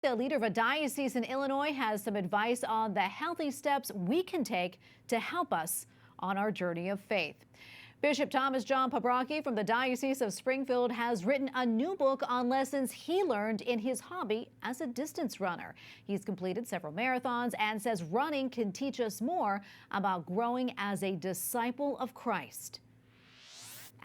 The leader of a diocese in Illinois has some advice on the healthy steps we can take to help us on our journey of faith. Bishop Thomas John Paprocki from the Diocese of Springfield has written a new book on lessons he learned in his hobby as a distance runner. He's completed several marathons and says running can teach us more about growing as a disciple of Christ.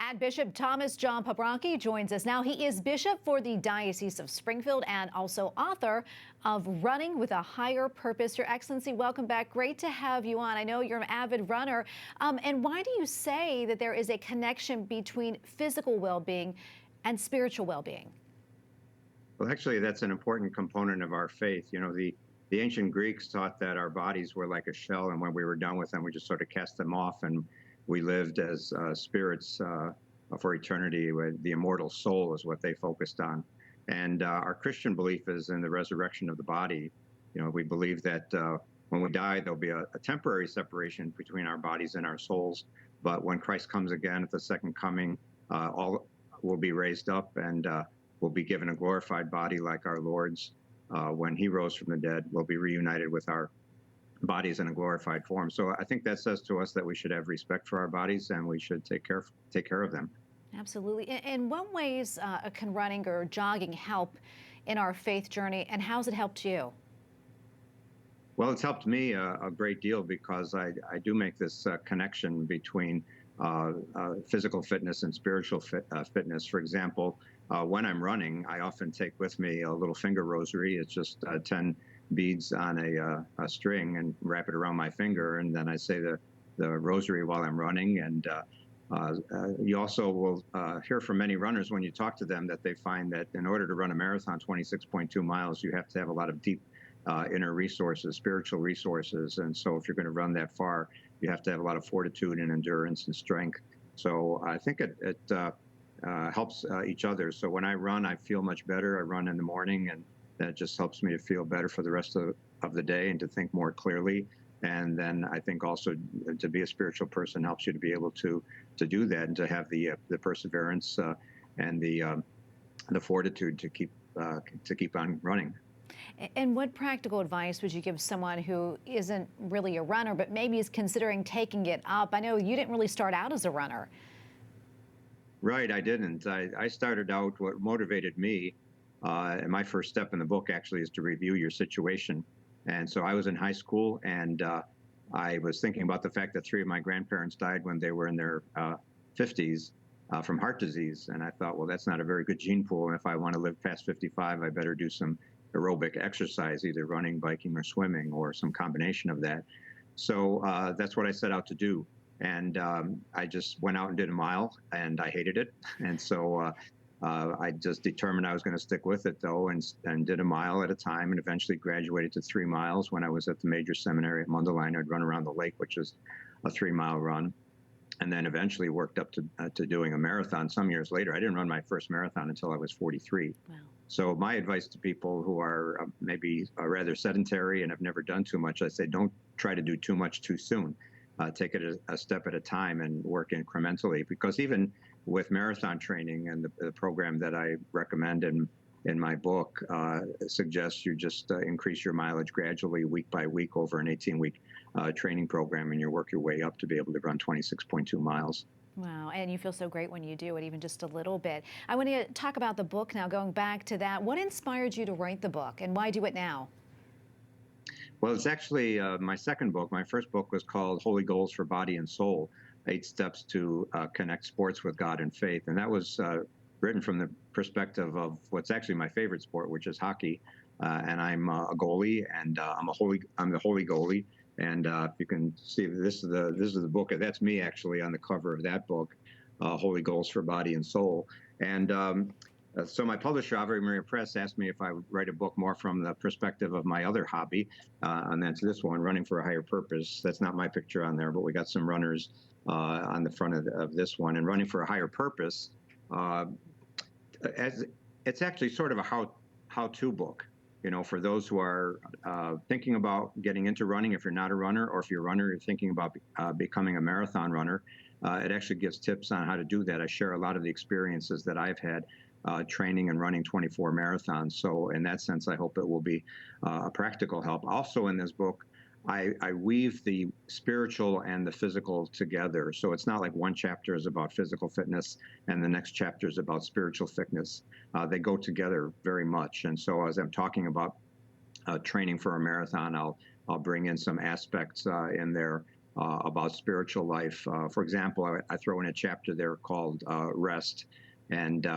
And Bishop Thomas John Paprocki joins us now. He is bishop for the Diocese of Springfield and also author of Running with a Higher Purpose. Your Excellency, welcome back. Great to have you on. I know you're an avid runner. And why do you say that there is a connection between physical well-being and spiritual well-being? Well, actually, that's an important component of our faith. You know, the ancient Greeks taught that our bodies were like a shell, and when we were done with them, we just sort of cast them off, and we lived as spirits for eternity. The immortal soul is what they focused on. And our Christian belief is in the resurrection of the body. You know, we believe that when we die, there'll be a temporary separation between our bodies and our souls. But when Christ comes again at the second coming, all will be raised up and will be given a glorified body like our Lord's. When he rose from the dead, we'll be reunited with our bodies in a glorified form. So I think that says to us that we should have respect for our bodies and we should take care of them. Absolutely. In what ways can running or jogging help in our faith journey, and how's it helped you? Well, it's helped me a great deal because I do make this connection between physical fitness and spiritual fitness. For example, when I'm running, I often take with me a little finger rosary. It's just 10 beads on a string and wrap it around my finger, and then I say the rosary while I'm running. And you also will hear from many runners when you talk to them that they find that in order to run a marathon 26.2 miles, you have to have a lot of deep inner resources, spiritual resources. And so if you're going to run that far, you have to have a lot of fortitude and endurance and strength. So I think it helps each other. So when I run, I feel much better. I run in the morning, and that just helps me to feel better for the rest of the day and to think more clearly. And then I think also to be a spiritual person helps you to be able to do that and to have the perseverance and the fortitude to keep on running. And what practical advice would you give someone who isn't really a runner but maybe is considering taking it up? I know you didn't really start out as a runner. Right, I didn't. I started out, what motivated me, and my first step in the book actually is to review your situation. And so I was in high school, and I was thinking about the fact that 3 of my grandparents died when they were in their 50s from heart disease. And I thought, well, that's not a very good gene pool. And if I want to live past 55, I better do some aerobic exercise, either running, biking, or swimming, or some combination of that. So that's what I set out to do. And I just went out and did a mile, and I hated it. And so I just determined I was going to stick with it, though, and did a mile at a time, and eventually graduated to 3 miles. When I was at the major seminary at Mundelein, I'd run around the lake, which is a 3-mile run, and then eventually worked up to doing a marathon some years later. I didn't run my first marathon until I was 43. Wow. So my advice to people who are maybe rather sedentary and have never done too much, I say don't try to do too much too soon. Take it a step at a time and work incrementally, because even with marathon training and the program that I recommend in my book suggests you just increase your mileage gradually, week by week, over an 18-week training program, and you work your way up to be able to run 26.2 miles. Wow, and you feel so great when you do it, even just a little bit. I want to talk about the book now, going back to that. What inspired you to write the book, and why do it now? Well, it's actually my second book. My first book was called Holy Goals for Body and Soul, 8 Steps to Connect Sports with God and Faith. And that was written from the perspective of what's actually my favorite sport, which is hockey. And I'm a goalie, and I'm the holy goalie. And if you can see, this is the book. That's me actually on the cover of that book, Holy Goals for Body and Soul. And so my publisher, Ave Maria Press, asked me if I would write a book more from the perspective of my other hobby, and that's this one, Running for a Higher Purpose. That's not my picture on there, but we got some runners on the front of this one. And Running for a Higher Purpose, it's actually sort of a how-to book, you know, for those who are thinking about getting into running, if you're not a runner, or if you're a runner, you're thinking about becoming a marathon runner. It actually gives tips on how to do that. I share a lot of the experiences that I've had. training and running 24 marathons. So in that sense, I hope it will be a practical help. Also in this book, I weave the spiritual and the physical together. So it's not like one chapter is about physical fitness and the next chapter is about spiritual fitness. They go together very much. And so as I'm talking about training for a marathon, I'll bring in some aspects in there about spiritual life. For example, I throw in a chapter there called Rest and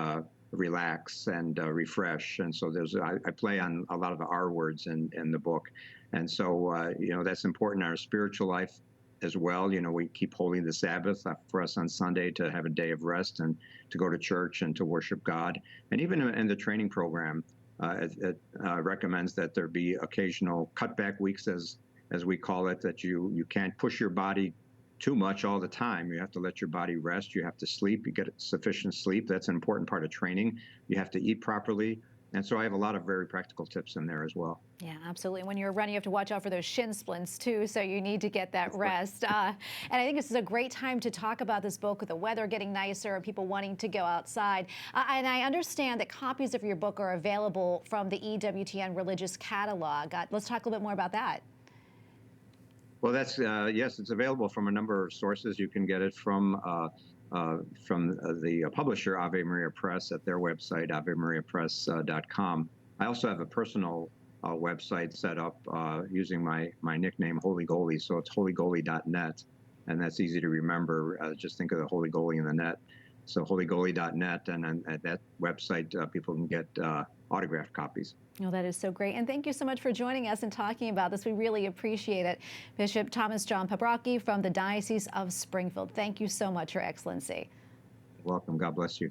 Relax and Refresh. And so I play on a lot of the R words in the book. And so, that's important in our spiritual life as well. We keep holy the Sabbath for us on Sunday to have a day of rest and to go to church and to worship God. And even in the training program, it recommends that there be occasional cutback weeks, as we call it, that you can't push your body too much all the time. You have to let your body rest. You have to sleep. You get sufficient sleep. That's an important part of training. You have to eat properly. And so I have a lot of very practical tips in there as well. Yeah, absolutely. When you're running, you have to watch out for those shin splints too, so you need to get that rest. And I think this is a great time to talk about this book with the weather getting nicer and people wanting to go outside. And I understand that copies of your book are available from the EWTN Religious Catalog. Let's talk a little bit more about that. Well, that's yes, it's available from a number of sources. You can get it from the publisher, Ave Maria Press, at their website, avemariapress.com. I also have a personal website set up using my nickname, Holy Goalie. So it's holygoalie.net, and that's easy to remember. Just think of the Holy Goalie in the net. So holygoalie.net, and then at that website, people can get autographed copies. Oh, that is so great. And thank you so much for joining us and talking about this. We really appreciate it. Bishop Thomas John Paprocki from the Diocese of Springfield. Thank you so much, Your Excellency. Welcome. God bless you.